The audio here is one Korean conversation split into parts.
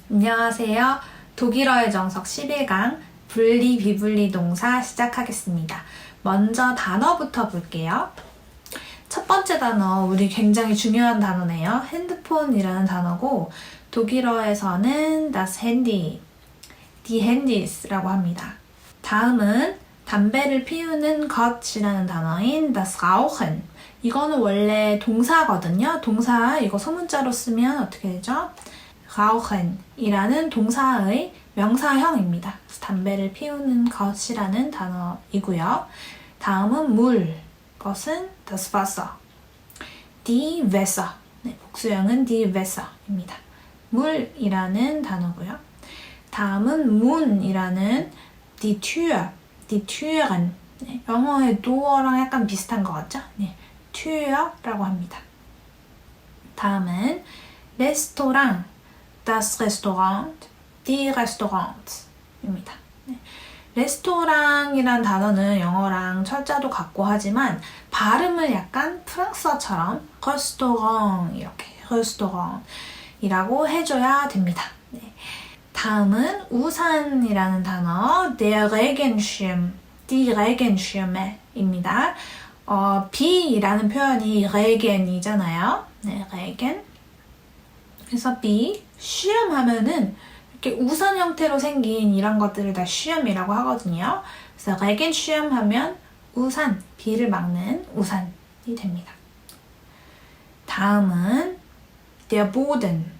안녕하세요. 독일어의 정석 11강 분리 비분리 동사 시작하겠습니다. 먼저 단어부터 볼게요. 첫 번째 단어, 우리 굉장히 중요한 단어네요. 핸드폰이라는 단어고 독일어에서는 das Handy, die Handys라고 합니다. 다음은 담배를 피우는 것이라는 단어인 das Rauchen. 이거는 원래 동사거든요. 동사 이거 소문자로 쓰면 어떻게 되죠? rauchen 이라는 동사의 명사형입니다. 담배를 피우는 것이라는 단어이고요. 다음은 물, 것은 das Wasser, die Wässer, 네, 복수형은 die Wässer입니다. 물이라는 단어고요. 다음은 문이라는 die Tür, die Türen, 네, 영어의 door랑 약간 비슷한 것 같죠? 네, Tür라고 합니다. 다음은 레스토랑, das Restaurant, die Restaurant입니다. 네. 레스토랑이란 단어는 영어랑 철자도 같고 하지만 발음을 약간 프랑스어처럼 restaurant 이렇게 restaurant이라고 해줘야 됩니다. 네. 다음은 우산이라는 단어 der Regenschirm, die Regenschirme입니다. 비라는 표현이 Regen이잖아요. 네, Regen. 그래서 비, 쉬엄 하면은 이렇게 우산 형태로 생긴 이런 것들을 다 쉬엄이라고 하거든요. 그래서 Regenschirm 하면 우산, 비를 막는 우산이 됩니다. 다음은 der Boden,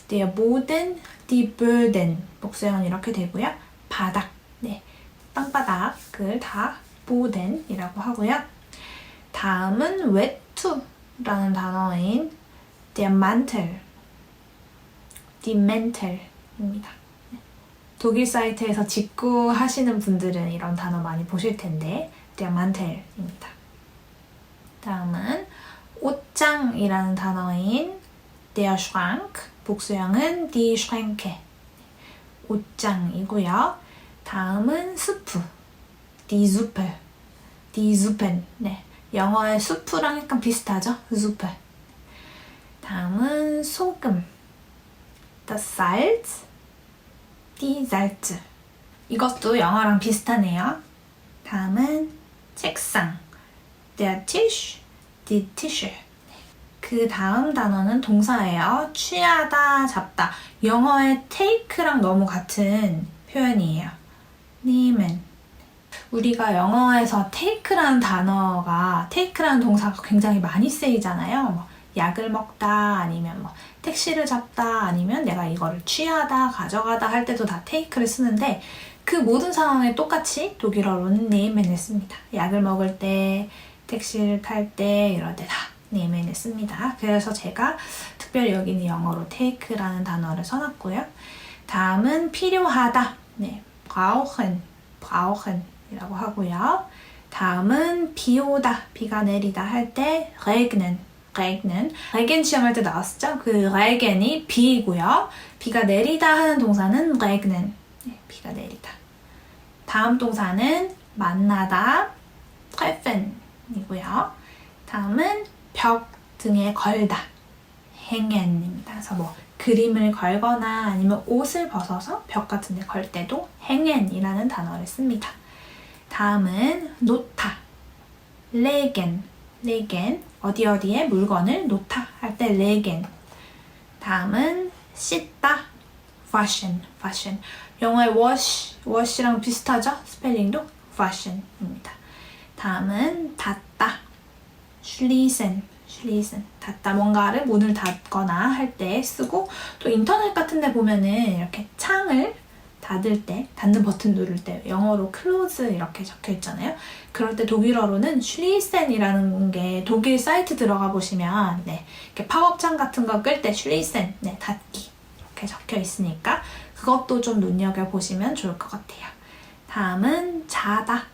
der Boden, die Böden, 복수형은 이렇게 되고요. 바닥, 네, 땅바닥을 다 Boden이라고 하고요. 다음은 외투라는 단어인 der Mantel, die Mantel입니다. 독일 사이트에서 직구 하시는 분들은 이런 단어 많이 보실 텐데 der Mantel입니다. 다음은 옷장이라는 단어인 der Schrank, 복수형은 die Schränke, 옷장이고요. 다음은 수프, die Suppe, die Suppen, 네, 영어의 수프랑 약간 비슷하죠? Suppe. 다음은 소금, das Salz, die Salze. 이것도 영어랑 비슷하네요. 다음은 책상, der Tisch, die Tische. 그 다음 단어는 동사예요. 취하다, 잡다. 영어의 take랑 너무 같은 표현이에요. nehmen. 우리가 영어에서 take라는 단어가, take라는 동사가 굉장히 많이 쓰이잖아요. 뭐 약을 먹다, 아니면 뭐 택시를 잡다, 아니면 내가 이거를 취하다, 가져가다 할 때도 다 take를 쓰는데 그 모든 상황에 똑같이 독일어로는 nehmen을 씁니다. 약을 먹을 때, 택시를 탈 때 이럴 때 다 nehmen을 씁니다. 그래서 제가 특별히 여기는 영어로 take라는 단어를 써놨고요. 다음은 필요하다, 네, brauchen, brauchen 이라고 하고요. 다음은 비 오다, 비가 내리다 할 때 regnen, 레겐 시험할 때 나왔었죠? 그 레겐이 비이고요. 비가 내리다 하는 동사는 regnen, 네, 비가 내리다. 다음 동사는 만나다, treffen이고요. 다음은 벽 등에 걸다, hängen입니다. 그래서 뭐 그림을 걸거나 아니면 옷을 벗어서 벽 같은 데 걸 때도 hängen이라는 단어를 씁니다. 다음은 놓다, legen, 어디에 물건을 놓다 할 때 legen. 다음은 씻다, waschen. 영어의 wash랑 비슷하죠? 스펠링도 waschen입니다. 다음은 닫다, schließen. 닫다, 뭔가를 문을 닫거나 할 때 쓰고, 또 인터넷 같은 데 보면은 이렇게 창을 닫을 때, 닫는 버튼 누를 때 영어로 close 이렇게 적혀 있잖아요. 그럴 때 독일어로는 schließen이라는 게 독일 사이트 들어가 보시면 네, 이렇게 팝업창 같은 거 끌 때 schließen, 네, 닫기 이렇게 적혀 있으니까 그것도 좀 눈여겨보시면 좋을 것 같아요. 다음은 자다,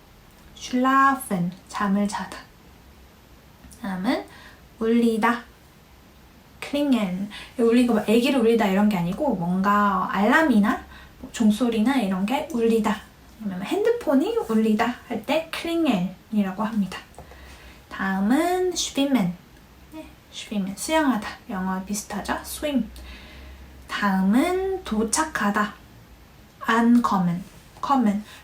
schlafen, 잠을 자다. 다음은 울리다, klingen. 울리고 애기를 울리다 이런 게 아니고 뭔가 알람이나 종소리나 이런 게 울리다, 아니면 핸드폰이 울리다 할 때 klingel이라고 합니다. 다음은 schwimmen, 네, schwimmen, 수영하다. 영어 비슷하죠? swim. 다음은 도착하다. ankommen.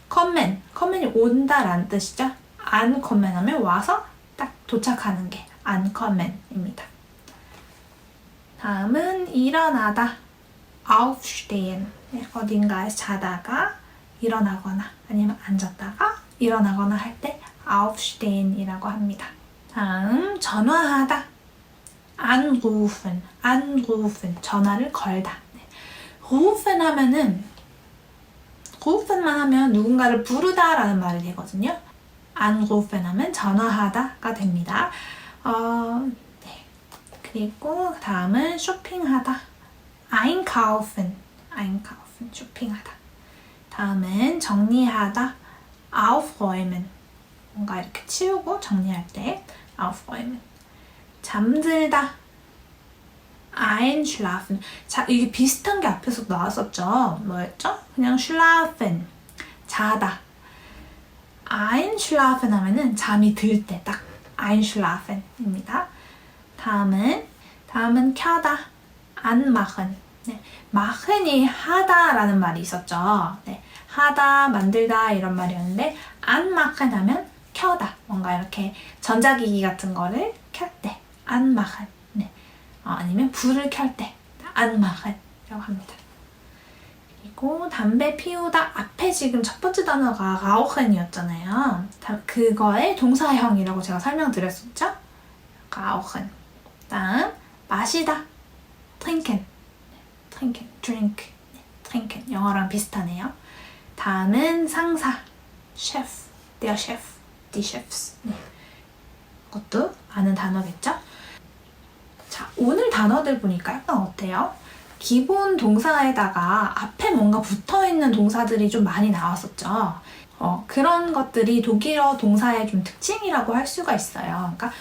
commen이 온다라는 뜻이죠. ankommen 하면 와서 딱 도착하는 게 ankommen입니다. 다음은 일어나다. aufstehen. 어딘가에서 자다가 일어나거나 아니면 앉았다가 일어나거나 할 때 aufstehen이라고 합니다. 다음 전화하다. anrufen. 전화를 걸다. rufen만 하면 누군가를 부르다라는 말이 되거든요. anrufen 하면 전화하다가 됩니다. 네. 그리고 다음은 쇼핑하다. einkaufen. 쇼핑하다. 다음은 정리하다. aufräumen. 뭔가 이렇게 치우고 정리할 때 aufräumen. 잠들다. einschlafen. 자, 이게 비슷한 게 앞에서 나왔었죠. 뭐였죠? 그냥 schlafen. 자다. einschlafen 하면은 잠이 들 때 딱 einschlafen입니다. 다음은 켜다. anmachen. 네, machen이 하다라는 말이 있었죠. 네, 하다, 만들다 이런 말이었는데 anmachen 하면 켜다. 뭔가 이렇게 전자기기 같은 거를 켤 때 anmachen. 네, 아니면 불을 켤 때 anmachen이라고 합니다. 그리고 담배 피우다. 앞에 지금 첫 번째 단어가 rauchen이었잖아요. 그거의 동사형이라고 제가 설명드렸었죠. rauchen. 다음 마시다. trinken. drink. trinken. 영어랑 비슷하네요. 다음은 상사. chef. der Chef. die Chefs. 네. 그것도 아는 단어겠죠? 자, 오늘 단어들 보니까 약간 어때요? 기본 동사에다가 앞에 뭔가 붙어있는 동사들이 좀 많이 나왔었죠. 그런 것들이 독일어 동사의 좀 특징이라고 할 수가 있어요. 그러니까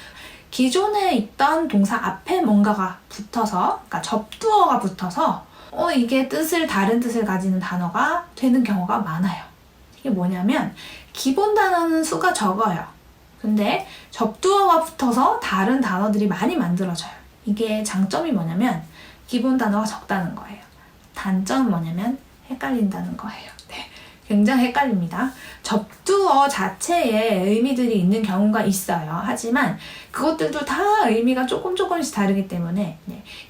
기존에 있던 동사 앞에 뭔가가 붙어서, 그러니까 접두어가 붙어서 이게 다른 뜻을 가지는 단어가 되는 경우가 많아요. 이게 뭐냐면 기본 단어는 수가 적어요. 근데 접두어가 붙어서 다른 단어들이 많이 만들어져요. 이게 장점이 뭐냐면 기본 단어가 적다는 거예요. 단점은 뭐냐면 헷갈린다는 거예요. 네, 굉장히 헷갈립니다. 접두어 자체에 의미들이 있는 경우가 있어요. 하지만 그것들도 다 의미가 조금씩 다르기 때문에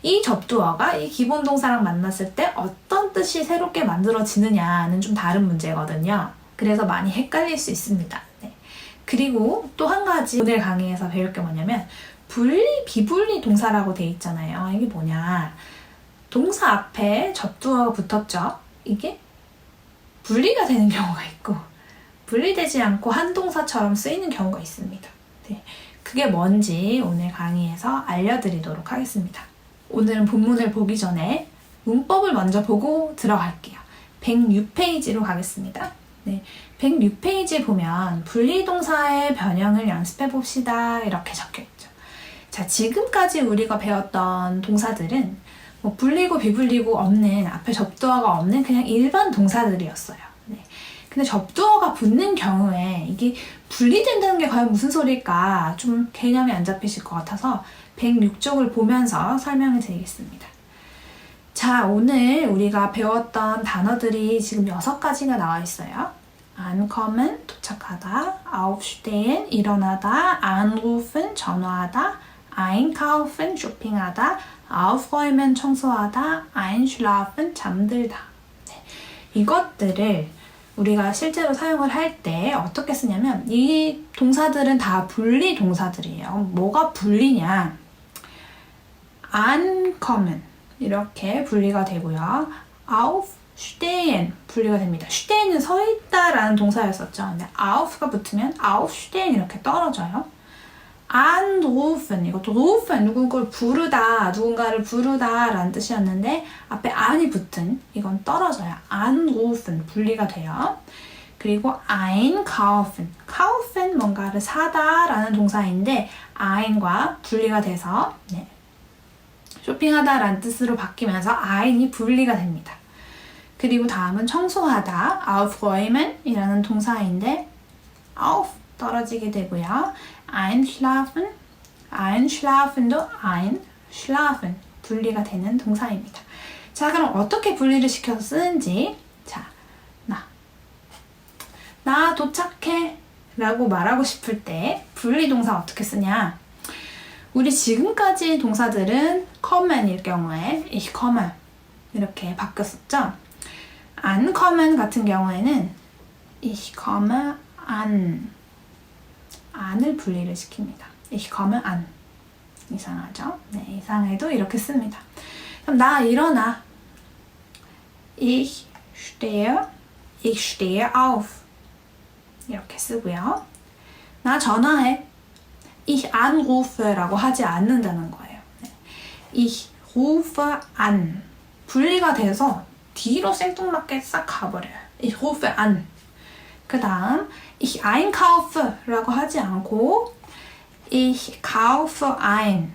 이 접두어가 이 기본 동사랑 만났을 때 어떤 뜻이 새롭게 만들어지느냐는 좀 다른 문제거든요. 그래서 많이 헷갈릴 수 있습니다. 네. 그리고 또 한 가지 오늘 강의에서 배울 게 뭐냐면 분리, 비분리 동사라고 돼 있잖아요. 이게 뭐냐. 동사 앞에 접두어가 붙었죠. 이게 분리가 되는 경우가 있고 분리되지 않고 한 동사처럼 쓰이는 경우가 있습니다. 네. 그게 뭔지 오늘 강의에서 알려드리도록 하겠습니다. 오늘은 본문을 보기 전에 문법을 먼저 보고 들어갈게요. 106페이지로 가겠습니다. 네, 106페이지 보면 분리동사의 변형을 연습해 봅시다 이렇게 적혀있죠. 자, 지금까지 우리가 배웠던 동사들은 뭐 분리고 비분리고 없는, 앞에 접두어가 없는 그냥 일반 동사들이었어요. 네. 근데 접두어가 붙는 경우에 이게 분리된다는 게 과연 무슨 소리일까 좀 개념이 안 잡히실 것 같아서 106쪽을 보면서 설명을 드리겠습니다. 자, 오늘 우리가 배웠던 단어들이 지금 6가지가 나와 있어요. ankommen, 도착하다, aufstehen, 일어나다, anrufen, 전화하다, einkaufen, 쇼핑하다, aufräumen, 청소하다, einschlafen, 잠들다. 네. 이것들을 우리가 실제로 사용을 할 때 어떻게 쓰냐면 이 동사들은 다 분리 동사들이에요. 뭐가 분리냐? ankommen 이렇게 분리가 되고요. aufstehen 분리가 됩니다. stehen은 서 있다라는 동사였었죠. 근데 auf가 붙으면 aufstehen 이렇게 떨어져요. anrufen 이것도 rufen 누군가를 부르다 라는 뜻이었는데 앞에 an이 붙은 이건 떨어져요. anrufen 분리가 돼요. 그리고 einkaufen kaufen 뭔가를 사다 라는 동사인데 ein과 분리가 돼서 쇼핑하다 라는 뜻으로 바뀌면서 ein이 분리가 됩니다. 그리고 다음은 청소하다 aufräumen 이라는 동사인데 auf 떨어지게 되고요. einschlafen도 einschlafen 분리가 되는 동사입니다. 자, 그럼 어떻게 분리를 시켜서 쓰는지. 자, 나 도착해 라고 말하고 싶을 때 분리동사 어떻게 쓰냐. 우리 지금까지 동사들은 commen일 경우에 ich komme 이렇게 바뀌었었죠. an kommen 같은 경우에는 ich komme an an을 분리를 시킵니다. ich komme an. 이상하죠? 네, 이상해도 이렇게 씁니다. 그럼 나 일어나. ich stehe auf. 이렇게 쓰고요. 나 전화해. ich anrufe 라고 하지 않는다는 거예요. ich rufe an. 분리가 돼서 뒤로 생뚱맞게 싹 가버려요. ich rufe an. 그 다음 ich einkaufe 라고 하지 않고 ich kaufe ein.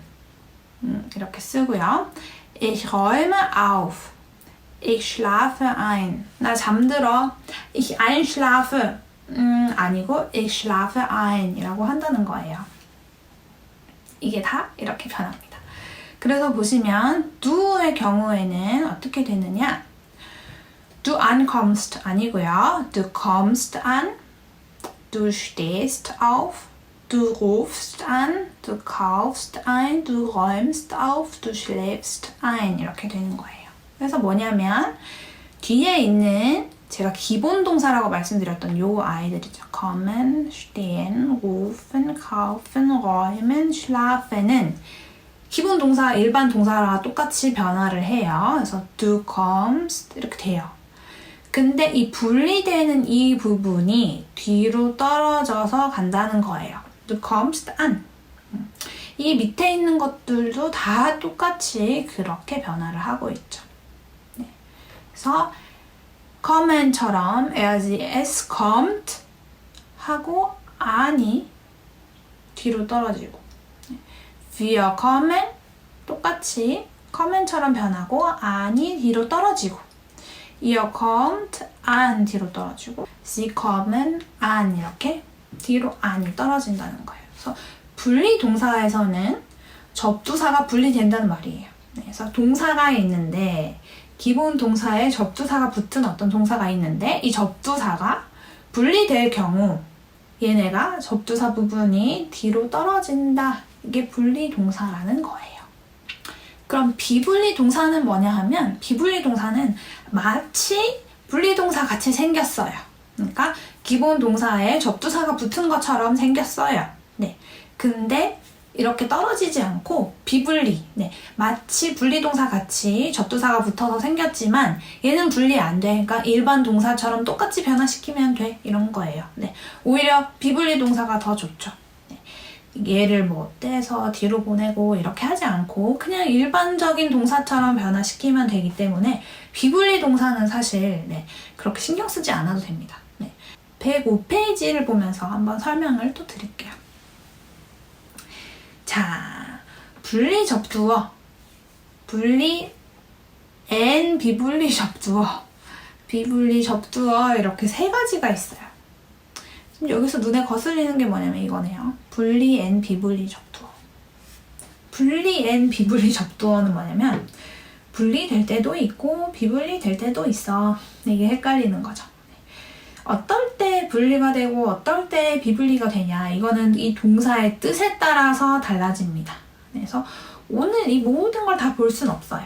이렇게 쓰고요. ich räume auf. ich schlafe ein. 나 잠들어. ich einschlafe. 아니고 ich schlafe ein 이라고 한다는 거예요. 이게 다 이렇게 변합니다. 그래서 보시면 du의 경우에는 어떻게 되느냐. Du ankommst 아니고요. Du kommst an, du stehst auf, du rufst an, du kaufst ein, du räumst auf, du schläfst ein 이렇게 되는 거예요. 그래서 뭐냐면 뒤에 있는 제가 기본 동사라고 말씀드렸던 요 아이들이죠. kommen, stehen, rufen, kaufen, räumen, schlafen은 기본 동사, 일반 동사랑 똑같이 변화를 해요. 그래서 du kommst 이렇게 돼요. 근데 이 분리되는 이 부분이 뒤로 떨어져서 간다는 거예요. du kommst an. 이 밑에 있는 것들도 다 똑같이 그렇게 변화를 하고 있죠. 네. 그래서 commen처럼 es kommt 하고 an이 뒤로 떨어지고 wir kommen 똑같이 comment처럼 변하고 an이 뒤로 떨어지고 ihr kommt an 뒤로 떨어지고 sie kommen an 이렇게 뒤로 an이 떨어진다는 거예요. 그래서 분리 동사에서는 접두사가 분리된다는 말이에요. 그래서 동사가 있는데 기본 동사에 접두사가 붙은 어떤 동사가 있는데 이 접두사가 분리될 경우 얘네가 접두사 부분이 뒤로 떨어진다. 이게 분리 동사라는 거예요. 그럼 비분리 동사는 뭐냐 하면 비분리 동사는 마치 분리 동사 같이 생겼어요. 그러니까 기본 동사에 접두사가 붙은 것처럼 생겼어요. 네. 근데 이렇게 떨어지지 않고 비분리, 네, 마치 분리동사 같이 접두사가 붙어서 생겼지만 얘는 분리 안 돼. 그러니까 일반 동사처럼 똑같이 변화시키면 돼. 이런 거예요. 네, 오히려 비분리 동사가 더 좋죠. 네, 얘를 뭐 떼서 뒤로 보내고 이렇게 하지 않고 그냥 일반적인 동사처럼 변화시키면 되기 때문에 비분리 동사는 사실 네, 그렇게 신경 쓰지 않아도 됩니다. 네, 105페이지를 보면서 한번 설명을 또 드릴게요. 자, 분리 접두어, 분리 and 비분리 접두어, 비분리 접두어 이렇게 세 가지가 있어요. 지금 여기서 눈에 거슬리는 게 뭐냐면 이거네요. 분리 and 비분리 접두어. 분리 and 비분리 접두어는 뭐냐면 분리될 때도 있고 비분리될 때도 있어. 이게 헷갈리는 거죠. 어떨 때 분리가 되고 어떨 때 비분리가 되냐 이거는 이 동사의 뜻에 따라서 달라집니다. 그래서 오늘 이 모든 걸 다 볼 순 없어요.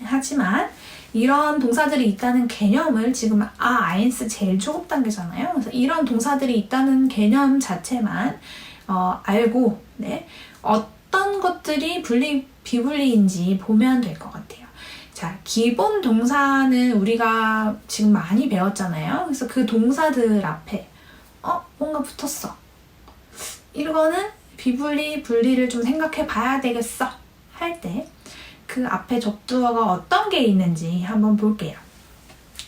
하지만 이런 동사들이 있다는 개념을 지금 아인스 제일 초급 단계잖아요. 그래서 이런 동사들이 있다는 개념 자체만 알고 네, 어떤 것들이 분리, 비분리인지 보면 될 것 같아요. 자, 기본 동사는 우리가 지금 많이 배웠잖아요. 그래서 그 동사들 앞에 뭔가 붙었어. 이거는 비분리, 분리를 좀 생각해 봐야 되겠어. 할 때 그 앞에 접두어가 어떤 게 있는지 한번 볼게요.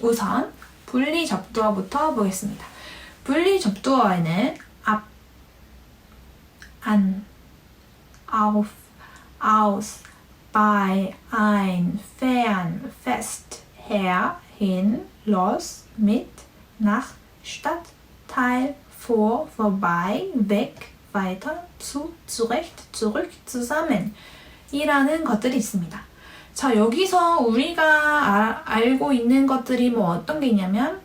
우선 분리 접두어부터 보겠습니다. 분리 접두어에는 ab, an, auf, aus, bei, ein, fern, fest, her, hin, los, mit, nach, statt, teil, vor, vorbei, weg, weiter, zu, zurecht, zurück, zusammen 이라는 것들이 있습니다. 자, 여기서 우리가 알고 있는 것들이 뭐 어떤 게 있냐면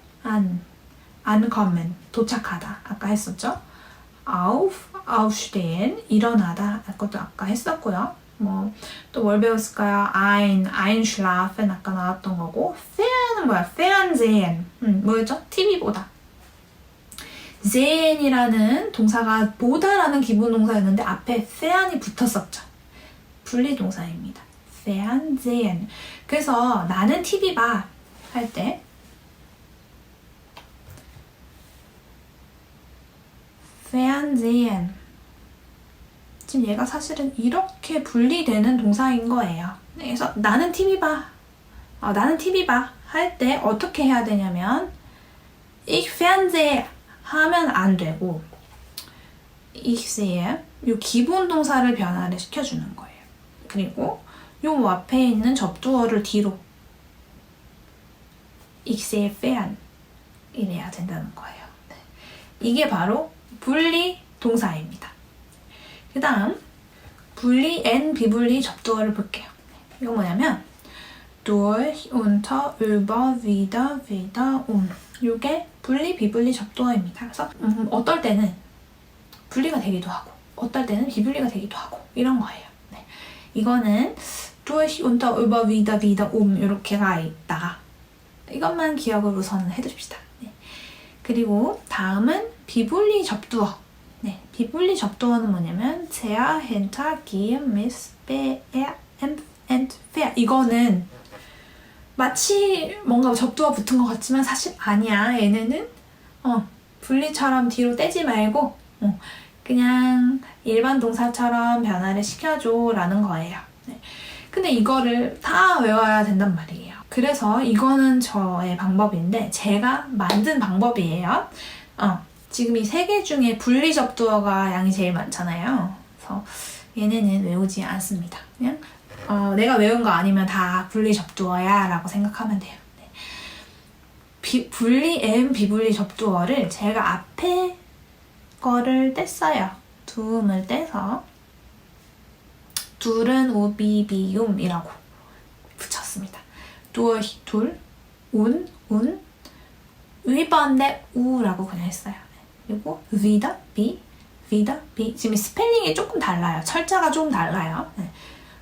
ankommen, 도착하다. 아까 했었죠? aufstehen, 일어나다. 그것도 아까 했었고요. 뭐 또 뭘 배웠을까요? einschlafen 아까 나왔던 거고, fern은 뭐야? fernsehen. 뭐였죠? TV 보다. sehen이라는 동사가 보다라는 기본 동사였는데 앞에 fern이 붙었었죠. 분리 동사입니다. fernsehen. 그래서 나는 TV 봐 할 때 fernsehen. 지금 얘가 사실은 이렇게 분리되는 동사인 거예요. 그래서 나는 TV 봐. 나는 TV 봐 할 때 어떻게 해야 되냐면 ich fernsehe 하면 안 되고 ich sehe 요 기본 동사를 변화를 시켜주는 거예요. 그리고 요 앞에 있는 접두어를 뒤로 ich sehe fern 이래야 된다는 거예요. 네. 이게 바로 분리 동사입니다. 그 다음 분리 and 비분리 접두어를 볼게요. 이거 뭐냐면 durch, unter, über, wieder, weder, 이게 분리 비분리 접두어입니다. 그래서 어떨 때는 분리가 되기도 하고 어떨 때는 비분리가 되기도 하고 이런 거예요. 네. 이거는 durch, unter, über, wieder, wieder, 이렇게가 있다. 이것만 기억을 우선 해두십시다. 네. 그리고 다음은 비분리 접두어. 네, 비분리 접두어는 뭐냐면 sehr, hinter, gehen, miss, be, er, and, fair. 이거는 마치 뭔가 접두어 붙은 것 같지만 사실 아니야. 얘네는 분리처럼 뒤로 떼지 말고 그냥 일반 동사처럼 변화를 시켜줘 라는 거예요. 네. 근데 이거를 다 외워야 된단 말이에요. 그래서 이거는 저의 방법인데 제가 만든 방법이에요. 지금 이 세 개 중에 분리 접두어가 양이 제일 많잖아요. 그래서 얘네는 외우지 않습니다. 그냥 내가 외운 거 아니면 다 분리 접두어야 라고 생각하면 돼요. 네. 분리 and 비분리 접두어를 제가 앞에 거를 뗐어요. 두음을 떼서 둘은 우비비움이라고 붙였습니다. durch, 둘, 운, 위번데 우라고 그냥 했어요. 그리고 wieder, bi, 지금 스펠링이 조금 달라요. 철자가 좀 달라요. 네.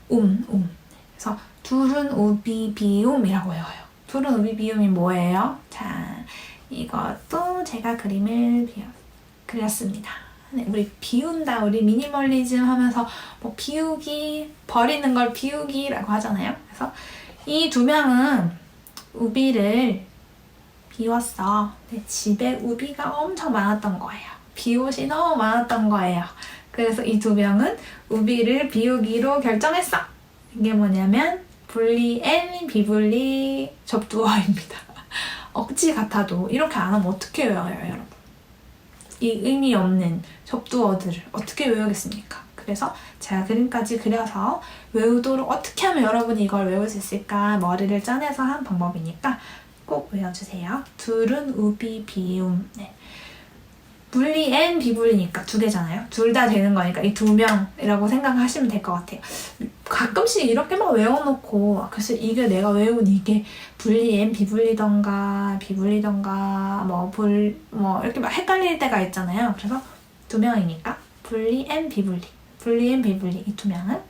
그래서 둘은 우비비움이라고 외워요. 둘은 우비비움이 뭐예요? 자, 이것도 제가 그림을 그렸습니다. 네, 우리 비운다, 우리 미니멀리즘 하면서 뭐 비우기, 버리는 걸 비우기라고 하잖아요. 그래서 이 두 명은 우비를 비웠어. 네, 집에 우비가 엄청 많았던 거예요. 비옷이 너무 많았던 거예요. 그래서 이 두 명은 우비를 비우기로 결정했어. 이게 뭐냐면 분리 and 비분리 접두어입니다. 억지 같아도 이렇게 안 하면 어떻게 외워요, 여러분? 이 의미 없는 접두어들을 어떻게 외우겠습니까? 그래서 제가 그림까지 그려서 외우도록 어떻게 하면 여러분이 이걸 외울 수 있을까 머리를 짜내서 한 방법이니까 꼭 외워주세요. 둘은 우비 비움. 네. 분리 and 비분리니까 두 개잖아요. 둘 다 되는 거니까 이 두 명이라고 생각하시면 될 것 같아요. 가끔씩 이렇게만 외워놓고 그래서 이게 내가 외운 이게 분리 and 비분리던가 뭐 이렇게 막 헷갈릴 때가 있잖아요. 그래서 두 명이니까 분리 and 비분리 이 두 명은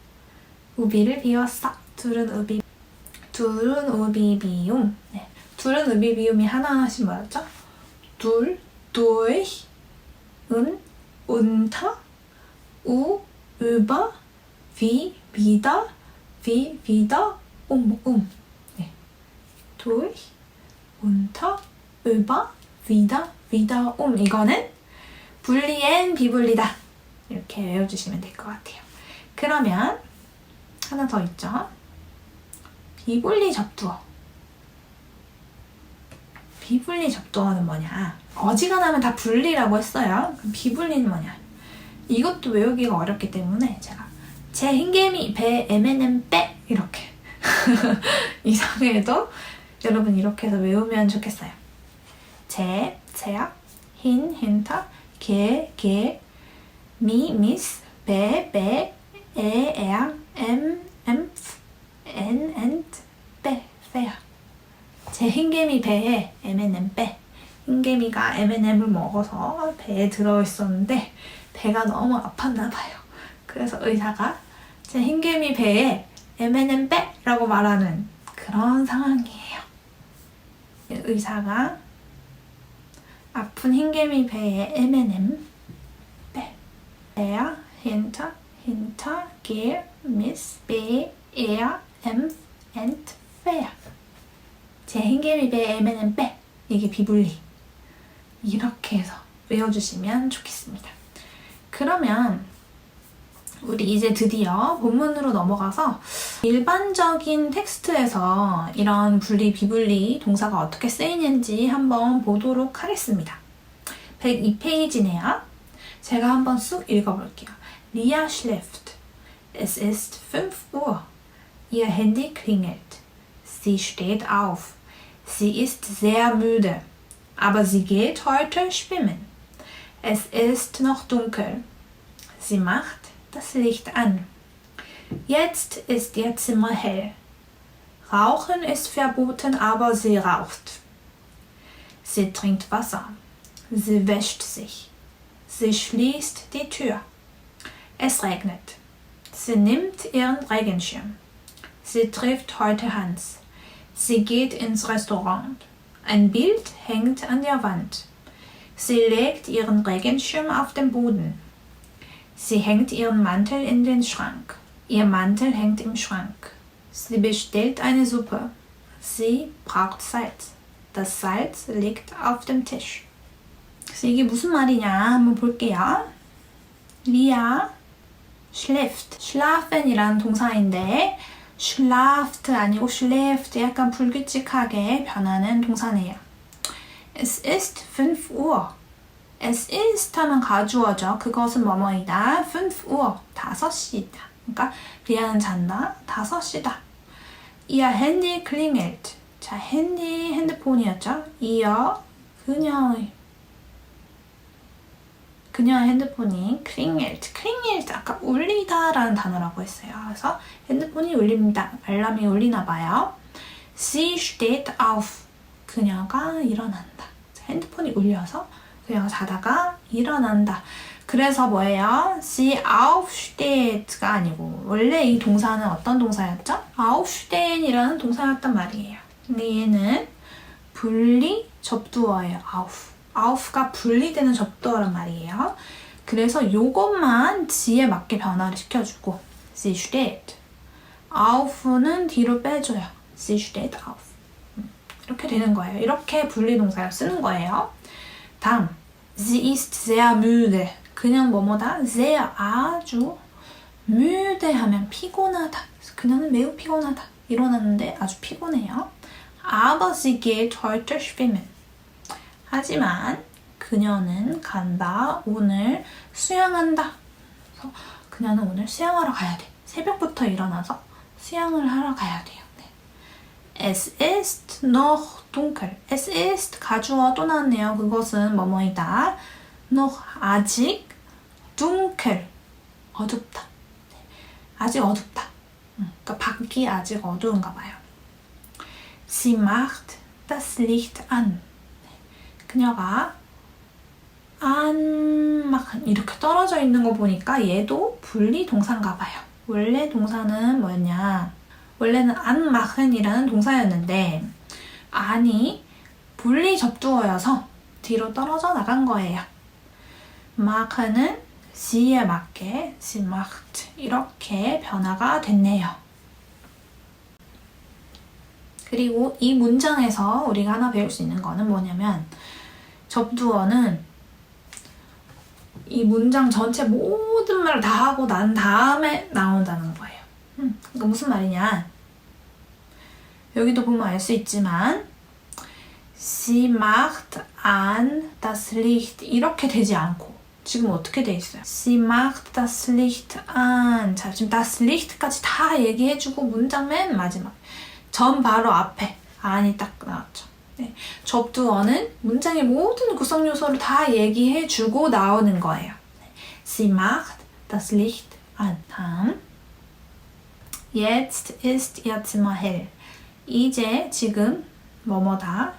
우비를 비웠어. 둘은 우비 비움. 네. 둘은 우비 비움이 하나하나씩 뭐였죠? 둘, durch, unter, über, wie, wieder, 네. durch, unter, über, wieder, 이거는 분리 and 비분리다. 이렇게 외워주시면 될 것 같아요. 그러면 하나 더 있죠? 비분리 접두어. 비분리 접두어는 뭐냐? 어지간하면 다 분리라고 했어요. 그럼 비분리는 뭐냐? 이것도 외우기가 어렵기 때문에 제가 제 흰개미, 배, M&M, 빼 이렇게 이상해도 여러분 이렇게 해서 외우면 좋겠어요. 제, 제약, 흰, 힌터, 개, 미, 미스, 배, 에, 에양, 엠, N and 배, 배야. 제 흰개미 배에 M&M 배. 흰개미가 M&M을 먹어서 배에 들어있었는데 배가 너무 아팠나 봐요. 그래서 의사가 제 흰개미 배에 M&M 배라고 말하는 그런 상황이에요. 의사가 아픈 흰개미 배에 M&M 배. 배야 hinter geht Miss B, M and fair. 제 흰개미 배에 M&M 배. 이게 비불리. 이렇게 해서 외워주시면 좋겠습니다. 그러면 우리 이제 드디어 본문으로 넘어가서 일반적인 텍스트에서 이런 분리, 비분리 동사가 어떻게 쓰이는지 한번 보도록 하겠습니다. 102페이지네요. 제가 한번 쑥 읽어볼게요. Lia schläft. Es ist 5 Uhr. Ihr Handy klingelt. Sie steht auf. Sie ist sehr müde. Aber sie geht heute schwimmen. Es ist noch dunkel. Sie macht das Licht an. Jetzt ist ihr Zimmer hell. Rauchen ist verboten, aber sie raucht. Sie trinkt Wasser. Sie wäscht sich. Sie schließt die Tür. Es regnet. Sie nimmt ihren Regenschirm. Sie trifft heute Hans. Sie geht ins Restaurant. Ein Bild hängt an der Wand. Sie legt ihren Regenschirm auf den Boden. Sie hängt ihren Mantel in den Schrank. Ihr Mantel hängt im Schrank. Sie bestellt eine Suppe. Sie braucht Salz. Das Salz liegt auf dem Tisch. 그래서 이게 무슨 말이냐 한번 볼게요. 리아 schläft. schlafen이라는 동사인데 schlaft 아니고 schläft 약간 불규칙하게 변하는 동사네요. Es ist 5 Uhr. Es ist 하면 가주어죠. 그것은 뭐뭐이다. 5 Uhr. 5시다. 그러니까 리아는 잔다. 5시다. Ihr Handy klingelt. 자, 핸드폰이었죠. Ihr 그녀의 핸드폰이 klingelt. klingelt 아까 울리다 라는 단어라고 했어요. 그래서 핸드폰이 울립니다. 알람이 울리나 봐요. Sie steht auf. 그녀가 일어난다. 핸드폰이 울려서 그녀가 자다가 일어난다. 그래서 뭐예요? Sie aufsteht가 아니고 원래 이 동사는 어떤 동사였죠? aufstehen이라는 동사였단 말이에요. 근데 얘는 분리 접두어예요. auf가 분리되는 접두어란 말이에요. 그래서 요것만 지에 맞게 변화를 시켜주고 Sie steht. auf는 뒤로 빼줘요. Sie steht auf. 이렇게 되는 거예요. 이렇게 분리동사를 쓰는 거예요. 다음 Sie ist sehr müde. 그냥 뭐뭐다? sehr 아주 müde 하면 피곤하다. 그녀는 매우 피곤하다. 일어났는데 아주 피곤해요. Aber sie geht heute schwimmen. 하지만 그녀는 간다. 오늘 수영한다. 그래서 그녀는 오늘 수영하러 가야 돼. 새벽부터 일어나서 수영을 하러 가야 돼요. 네. Es ist noch dunkel. Es ist 가주어 또 나왔네요. 그것은 뭐뭐이다. noch 아직 dunkel 어둡다. 네. 아직 어둡다. 그러니까 밖이 아직 어두운가 봐요. Sie macht das Licht an. 그녀가 anmachen 이렇게 떨어져 있는 거 보니까 얘도 분리 동사인가 봐요. 원래 동사는 뭐였냐? 원래는 anmachen이라는 동사였는데 an이 분리 접두어여서 뒤로 떨어져 나간 거예요. machen은 sie에 맞게 sie macht 이렇게 변화가 됐네요. 그리고 이 문장에서 우리가 하나 배울 수 있는 거는 뭐냐면 접두어는 이 문장 전체 모든 말을 다 하고 난 다음에 나온다는 거예요. 그러니까 무슨 말이냐? 여기도 보면 알 수 있지만 Sie macht an das Licht 이렇게 되지 않고 지금 어떻게 돼 있어요? Sie macht das Licht an. 자, 지금 das Licht까지 다 얘기해주고 문장 맨 마지막 전 바로 앞에 an이 딱 나왔죠. 네. 접두어는 문장의 모든 구성 요소를 다 얘기해주고 나오는 거예요. Sie macht das Licht an. 다음 Jetzt ist ihr Zimmer hell. 이제 지금 뭐뭐다.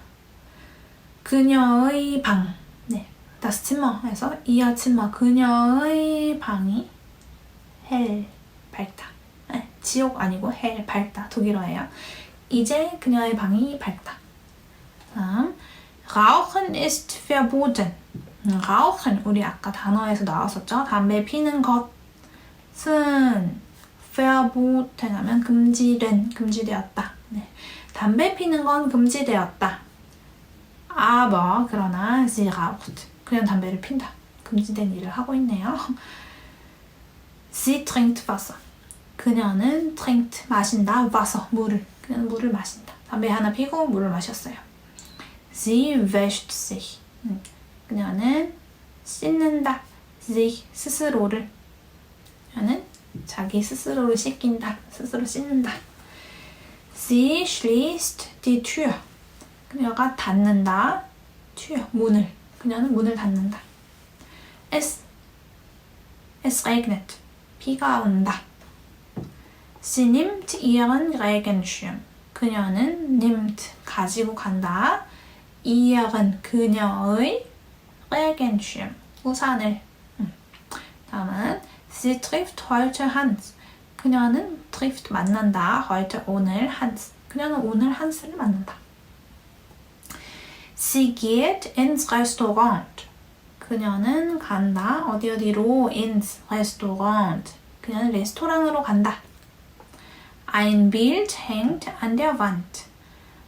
그녀의 방. 네, das Zimmer에서 ihr Zimmer 그녀의 방이 hell 밝다. 네, 지옥 아니고 hell 밝다. 독일어예요. 이제 그녀의 방이 밝다. 다음 Rauchen ist verboten. Rauchen 우리 아까 단어에서 나왔었죠. 담배 피는 것은 verboten 하면 금지된, 금지되었다. 네. 담배 피는 건 금지되었다. aber 그러나 sie raucht. 그냥 담배를 핀다. 금지된 일을 하고 있네요. Sie trinkt Wasser. 그녀는 trinkt 마신다. Wasser 물을. 그녀는 물을 마신다. 담배 하나 피고 물을 마셨어요. Sie wäscht sich. 그녀는 씻는다. sich 스스로를. 그녀는 자기 스스로를 씻긴다. 스스로 씻는다. Sie schließt die Tür. 그녀가 닫는다. Tür 문을. 그녀는 문을 닫는다. Es regnet. 비가 온다. Sie nimmt ihren Regenschirm. 그녀는 nimmt 가지고 간다. ihren 그녀의 Regenschirm 우산을. 다음은 Sie trifft heute Hans. 그녀는 trifft 만난다. heute 오늘 Hans. 그녀는 오늘 한스를 만난다. Sie geht ins Restaurant. 그녀는 간다. 어디로? ins Restaurant. 그녀는 레스토랑으로 간다. Ein Bild hängt an der Wand.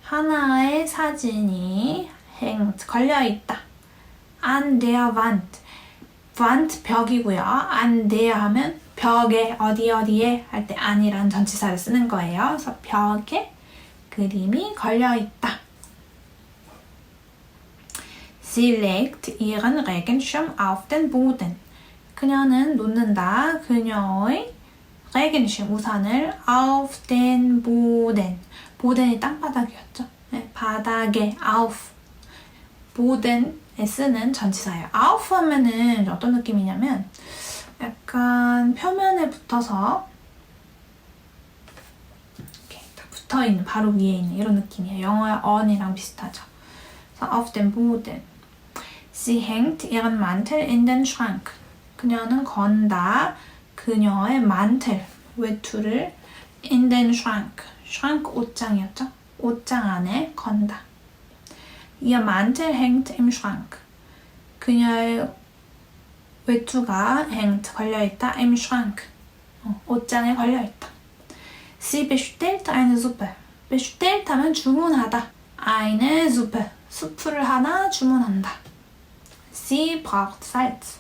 하나의 사진이 hängt 걸려있다. an der Wand. Wand 벽이고요. an der 하면 벽에 어디에 할 때 an이라는 전치사를 쓰는 거예요. 그래서 벽에 그림이 걸려있다. Sie legt ihren Regenschirm auf den Boden. 그녀는 놓는다. 그녀의 Regenschirm 우산을 auf den Boden. 보덴이 땅바닥이었죠. 네, 바닥에 auf. 보덴에 쓰는 전치사예요. auf 하면은 어떤 느낌이냐면 약간 표면에 붙어서 이렇게 딱 붙어있는 바로 위에 있는 이런 느낌이에요. 영어의 on이랑 비슷하죠. 그래서 auf den Boden. Sie hängt ihren Mantel in den Schrank. 그녀는 건다. 그녀의 mantel, 외투를 in den Schrank. Schrank 옷장이었죠? 옷장 안에 건다. Ihr Mantel hängt im Schrank. 그녀의 외투가 hängt 걸려있다. im Schrank. 옷장에 걸려있다. Sie bestellt eine Suppe. bestellt 하면 주문하다. eine Suppe. 수프를 하나 주문한다. Sie braucht Salz.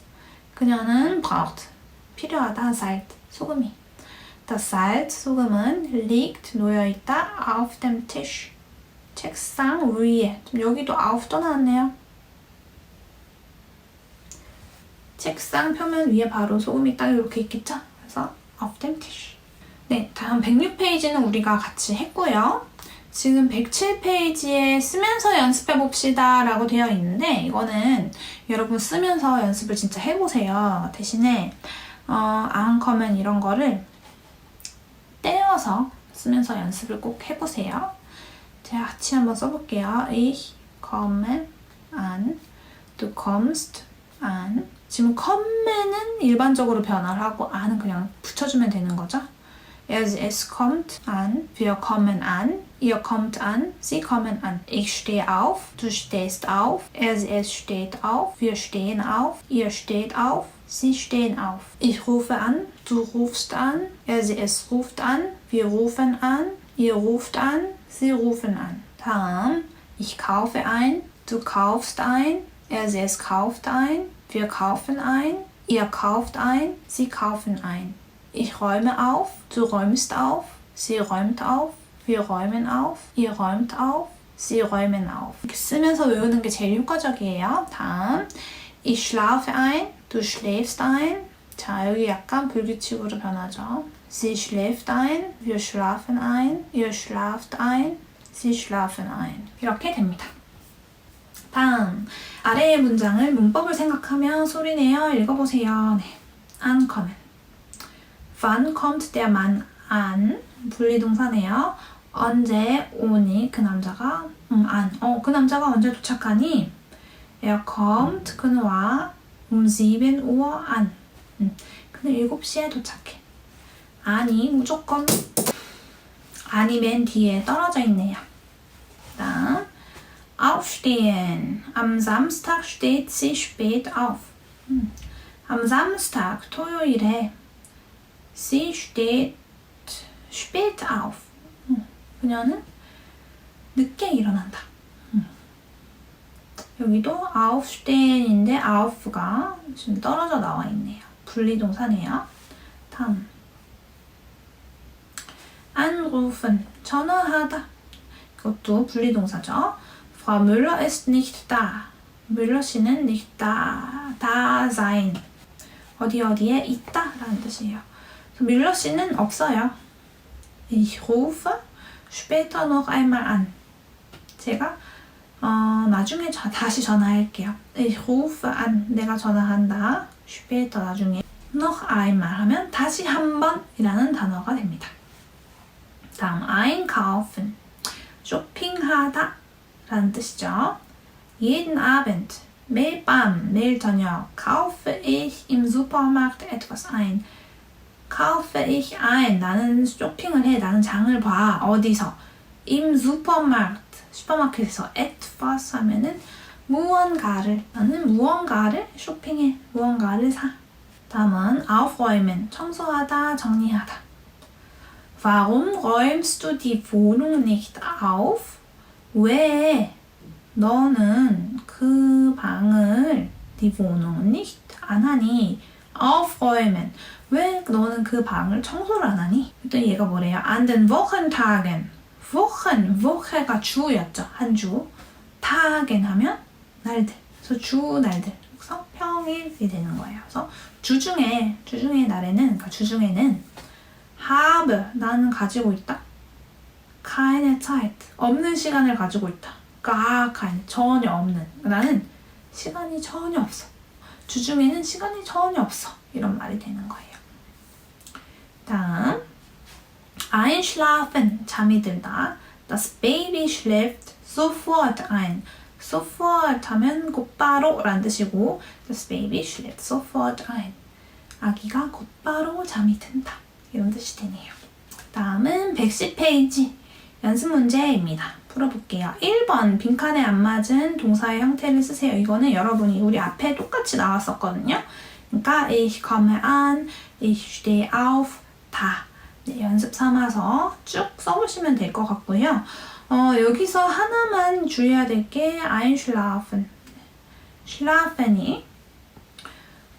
그녀는 braucht. 필요하다. Salz. 소금이. Das Salz, 소금은 liegt, 놓여있다. auf dem Tisch. 책상 위에. 여기도 auf도 나왔네요. 책상 표면 위에 바로 소금이 딱 이렇게 있겠죠? 그래서 auf dem Tisch. 네, 다음 106페이지는 우리가 같이 했고요. 지금 107페이지에 쓰면서 연습해봅시다 라고 되어 있는데 이거는 여러분 쓰면서 연습을 진짜 해보세요. 대신에 안커맨 이런 거를 떼어서 쓰면서 연습을 꼭 해보세요. 제가 같이 한번 써볼게요. Ich komme an, du kommst an. 지금 kommen은 일반적으로 변화를 하고 an은 그냥 붙여주면 되는 거죠. Es kommt an, wir kommen an, ihr kommt an, sie kommen an. Ich stehe auf, du stehst auf, es steht auf, wir stehen auf, ihr steht auf, sie stehen auf. Ich rufe an, du rufst an, es ruft an, wir rufen an, ihr ruft an, sie rufen an. 다음, ich kaufe ein, du kaufst ein, es kauft ein, wir kaufen ein, ihr kauft ein, sie kaufen ein. Ich räume auf, du räumst auf, sie räumt auf, wir räumen auf, ihr räumt auf, sie räumen auf. 이렇게 쓰면서 외우는 게 제일 효과적이에요. 다음, ich schlafe ein, du schläfst ein. 자, 여기 약간 불규칙으로 변하죠. Sie schläft ein, wir schlafen ein, ihr schlaft ein, sie schlafen ein. 이렇게 됩니다. 다음, 아래의 문장을 문법을 생각하며 소리내어 읽어보세요. 네, ankommen. Wann kommt der Mann an? 분리동사네요. 언제 오니 그 남자가 그 남자가 언제 도착하니? Er kommt 그는 와 7 안. 그는 7시에 도착해. 아니 무조건 아니 맨 뒤에 떨어져 있네요. 다음 Aufstehen. Am Samstag steht sie spät auf. Am Samstag 토요일에 sie steht spät auf. 그녀는 늦게 일어난다. 여기도 aufstehen인데 auf가 지금 떨어져 나와 있네요. 분리동사네요. 다음 anrufen 전화하다. 이것도 분리동사죠. Frau Müller ist nicht da. Müller 씨는 nicht da sein. 어디에 있다 라는 뜻이에요. Müller 씨는 없어요. Ich rufe später noch einmal an. 제가 나중에 다시 전화할게요. Ich rufe an. 내가 전화한다. später 나중에. noch einmal 하면 다시 한번 이라는 단어가 됩니다. 다음 einkaufen. 쇼핑하다 라는 뜻이죠. Jeden Abend. 매일 밤, 매일 저녁. Kaufe ich im Supermarkt etwas ein. Kaufe ich ein. 나는 쇼핑을 해. 나는 장을 봐. 어디서? Im Supermarkt. 슈퍼마켓에서 etwas 하면은 무언가를. 나는 무언가를 쇼핑해. 무언가를 사. 다음은 aufräumen. 청소하다, 정리하다. Warum räumst du die Wohnung nicht auf? 왜 너는 그 방을 die Wohnung nicht 안 하니? aufräumen. 왜 너는 그 방을 청소를 안 하니? 그랬더니 얘가 뭐래요? An den Wochentagen. Woche가 주였죠. 한 주. Tagen 하면 날들. 그래서 주 날들. 그래서 평일이 되는 거예요. 그래서 주중의 날에는, 그러니까 주중에는 habe 나는 가지고 있다. keine Zeit 없는 시간을 가지고 있다. gar keine 전혀 없는. 나는 시간이 전혀 없어. 주중에는 시간이 전혀 없어. 이런 말이 되는 거예요. 다음 einschlafen 잠이 들다. Das Baby schläft sofort ein. sofort 하면 곧바로 라는 뜻이고 Das Baby schläft sofort ein. 아기가 곧바로 잠이 든다. 이런 뜻이 되네요. 다음은 110페이지 연습 문제입니다. 풀어볼게요. 1번 빈칸에 안 맞은 동사의 형태를 쓰세요. 이거는 여러분이 우리 앞에 똑같이 나왔었거든요. 그러니까 ich komme an, ich stehe auf, 다 네, 연습 삼아서 쭉 써보시면 될 것 같고요. 여기서 하나만 주의해야 될 게 einschlafen. schlafen이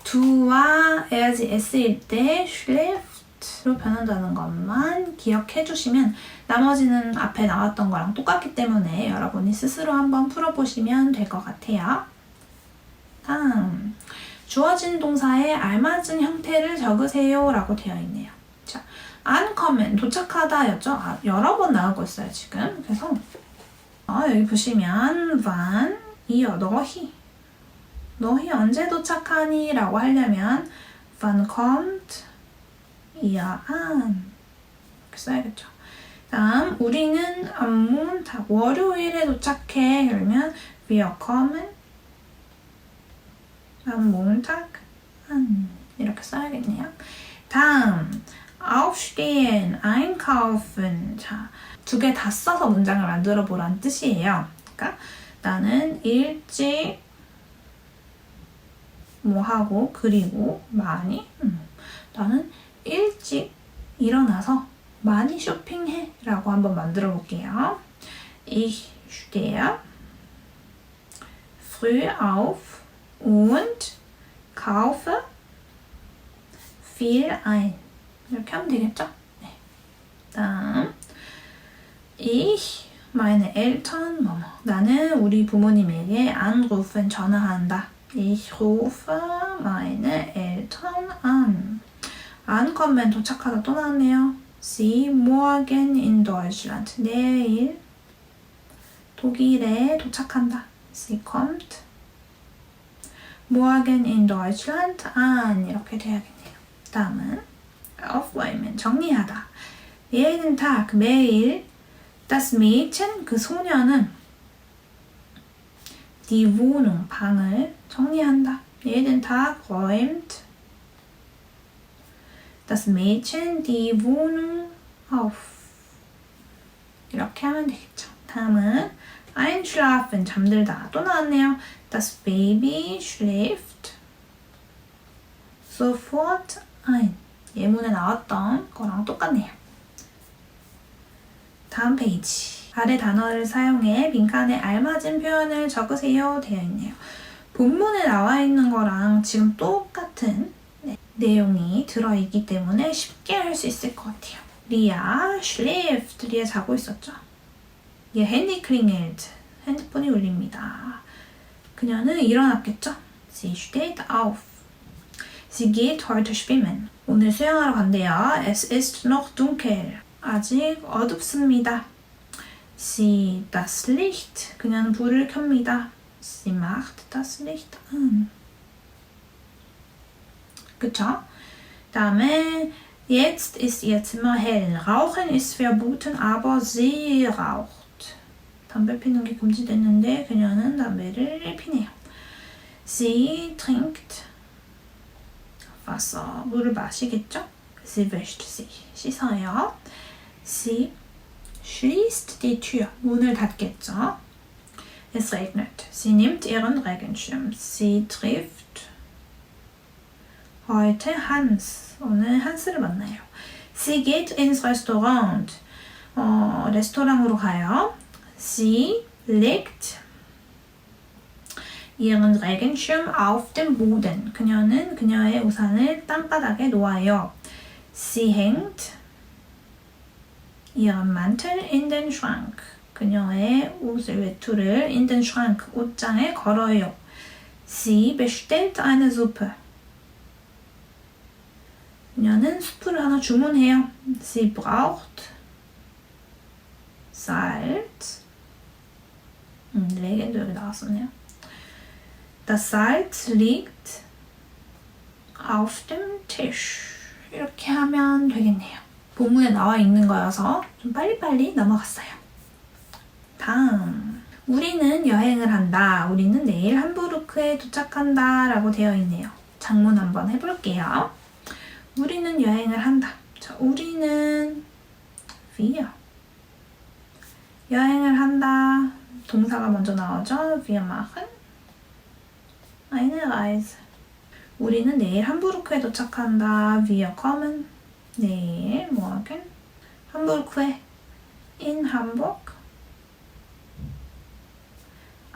du와 s일 때 schläft로 변한다는 것만 기억해 주시면 나머지는 앞에 나왔던 거랑 똑같기 때문에 여러분이 스스로 한번 풀어보시면 될 것 같아요. 다음, 주어진 동사에 알맞은 형태를 적으세요 라고 되어 있네요. 자, ankommen, 도착하다였죠? 여러 번 나오고 있어요, 지금. 그래서 여기 보시면 wann, 이어, 너희 언제 도착하니? 라고 하려면 wann kommt, 이어, an 이렇게 써야겠죠. 다음, 우리는 am Montag, 월요일에 도착해. 그러면 wir kommen am Montag an 이렇게 써야겠네요. 다음, aufstehen, einkaufen. 자, 두 개 다 써서 문장을 만들어 보라는 뜻이에요. 그러니까 나는 일찍 뭐 하고 그리고 많이 나는 일찍 일어나서 많이 쇼핑해 라고 한번 만들어 볼게요. Ich stehe früh auf und kaufe viel ein. 이렇게 하면 되겠죠? 네. 다음 Ich, meine Eltern, 뭐뭐. 나는 우리 부모님에게 anrufen, 전화한다. Ich rufe meine Eltern an. ankommen, 도착하다 또 나왔네요. Sie morgen in Deutschland. 내일 독일에 도착한다. Sie kommt morgen in Deutschland an. 이렇게 돼야겠네요. 다음은 aufräumen, 정리하다. jeden Tag, 매일 das Mädchen, 그 소녀는 die Wohnung, 방을 정리한다. jeden Tag räumt das Mädchen die Wohnung auf. 이렇게 하면 되겠죠. 다음은 einschlafen, 잠들다. 또 나왔네요. Das Baby schläft sofort ein. 예문에 나왔던 거랑 똑같네요. 다음 페이지. 아래 단어를 사용해 빈칸에 알맞은 표현을 적으세요. 되어 있네요. 본문에 나와 있는 거랑 지금 똑같은 내용이 들어있기 때문에 쉽게 할 수 있을 것 같아요. 리아 schläft. 리아 자고 있었죠. Ihr Handy klingelt. 핸드폰이 울립니다. 그녀는 일어났겠죠. Sie steht auf. Sie geht heute schwimmen. 오늘 수영하러 간대요. Es ist noch dunkel. 아직 어둡습니다. Sie das Licht. 그녀는 불을 켭니다. Sie macht das Licht an. 그쵸? 다음에 Jetzt ist ihr Zimmer hell. Rauchen ist verboten, aber sie raucht. 담배 피는 게 금지됐는데 그녀는 담배를 피네요. Sie trinkt Wasser. 물을 마시겠죠? Sie wäscht sich. 씻어요. Sie schließt die Tür. 문을 닫겠죠? Es regnet. Sie nimmt ihren Regenschirm. Sie trifft heute Hans. 오늘 한스를 만나요. Sie geht ins Restaurant. 레스토랑으로 가요. Sie legt ihren Regenschirm auf den Boden. 그녀는 그녀의 우산을 땅바닥에 놓아요. Sie hängt ihren Mantel in den Schrank. 그녀의 옷을 외투를 in den Schrank, 옷장에 걸어요. Sie bestellt eine Suppe. 그녀는 수프를 하나 주문해요. Sie braucht Salz. 레겐도 여기 나왔었네요. Das Salz liegt auf dem Tisch. 이렇게 하면 되겠네요. 본문에 나와 있는 거여서 좀 빨리빨리 넘어갔어요. 다음, 우리는 여행을 한다. 우리는 내일 함부르크에 도착한다 라고 되어 있네요. 작문 한번 해볼게요. 우리는 여행을 한다. 자, 우리는 wir. 여행을 한다. 동사가 먼저 나오죠. Wir machen eine Reise. 우리는 내일 함부르크에 도착한다. Wir kommen 내일 morgen 함부르크에 in Hamburg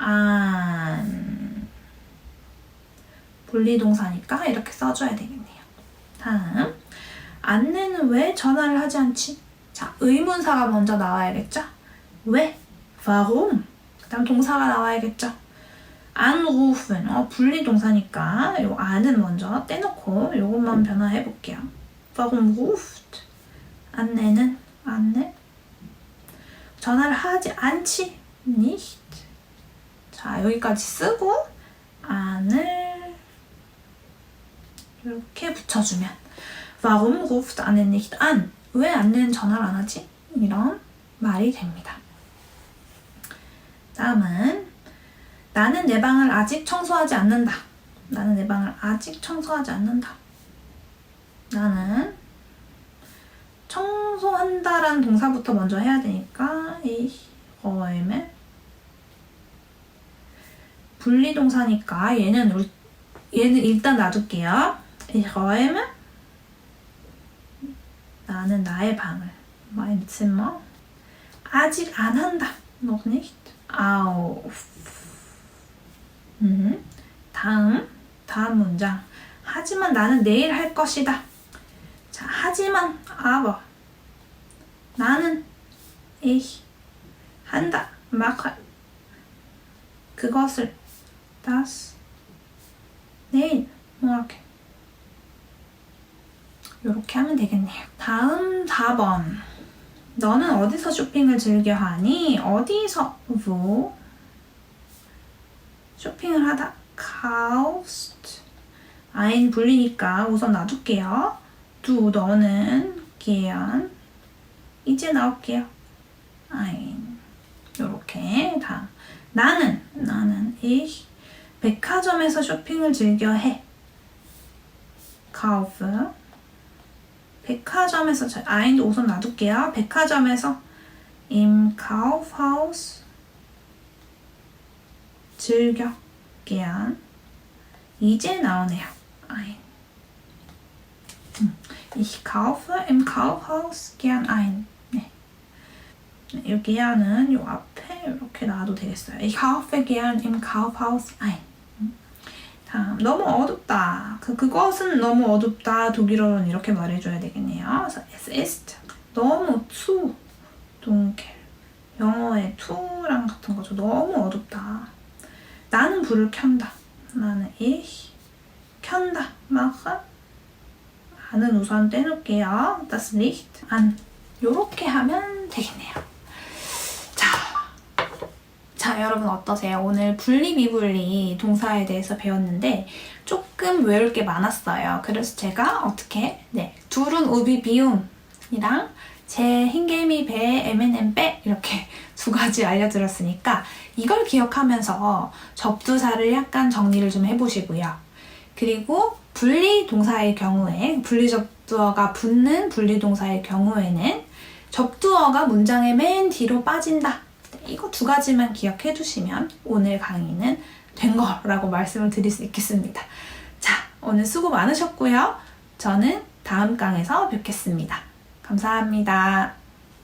an. 분리동사니까 이렇게 써줘야 되겠네요. 다음, 안내는 왜 전화를 하지 않지? 자, 의문사가 먼저 나와야겠죠? 왜? warum? 그 다음 동사가 나와야겠죠? anrufen, 분리동사니까 요 안은 먼저 떼놓고 요것만 변화해 볼게요. warum ruft? 안내는 안내? 전화를 하지 않지? nicht. 자, 여기까지 쓰고 안을 이렇게 붙여주면 warum ruft Anne nicht an? 왜 안내는 전화를 안 하지? 이런 말이 됩니다. 다음은 나는 내 방을 아직 청소하지 않는다. 나는 내 방을 아직 청소하지 않는다. 나는 청소한다라는 동사부터 먼저 해야 되니까 ich räume. 분리동사니까 얘는 일단 놔둘게요. Ich räume. 나는 나의 방을 mein Zimmer 아직 안 한다. noch nicht auf. 다음 문장. 하지만 나는 내일 할 것이다. 자, 하지만 aber 나는 ich 한다. mache 그것을 das 내일 morgen 이렇게 하면 되겠네요. 다음 4번. 너는 어디서 쇼핑을 즐겨 하니? 어디서 wo 쇼핑을 하다 kaufst ein 분리니까 우선 놔둘게요. du 너는 gern 이제 나올게요. ein. 요렇게 다음. 나는 ich 백화점에서 쇼핑을 즐겨 해. kaufe. 백화점에서 ein도 우선 놔둘게요. 백화점에서 im Kaufhaus 즐겨 gern. 이제 나오네요. ein. Ich kaufe im Kaufhaus gern ein. 네. 이 gern은 요 앞에 이렇게 놔도 되겠어요. Ich kaufe gern im Kaufhaus ein. 다음, 너무 어둡다. 그것은 너무 어둡다. 독일어로는 이렇게 말해줘야 되겠네요. 그래서 es ist 너무 zu dunkel. 영어의 to랑 같은 거죠. 너무 어둡다. 나는 불을 켠다. 나는 ich 켠다. mache. 안은 우선 떼놓을게요. das Licht an. 요렇게 하면 되겠네요. 자, 여러분 어떠세요? 오늘 분리, 동사에 대해서 배웠는데 조금 외울 게 많았어요. 그래서 제가 어떻게 둘은 우비, 비움이랑 제 흰개미, 배, MNM, 빼 이렇게 두 가지 알려드렸으니까 이걸 기억하면서 접두사를 약간 정리를 좀 해보시고요. 그리고 분리동사의 경우에 분리접두어가 붙는 분리동사의 경우에는 접두어가 문장의 맨 뒤로 빠진다. 이거 두 가지만 기억해 두시면 오늘 강의는 된 거라고 말씀을 드릴 수 있겠습니다. 자, 오늘 수고 많으셨고요. 저는 다음 강에서 뵙겠습니다. 감사합니다.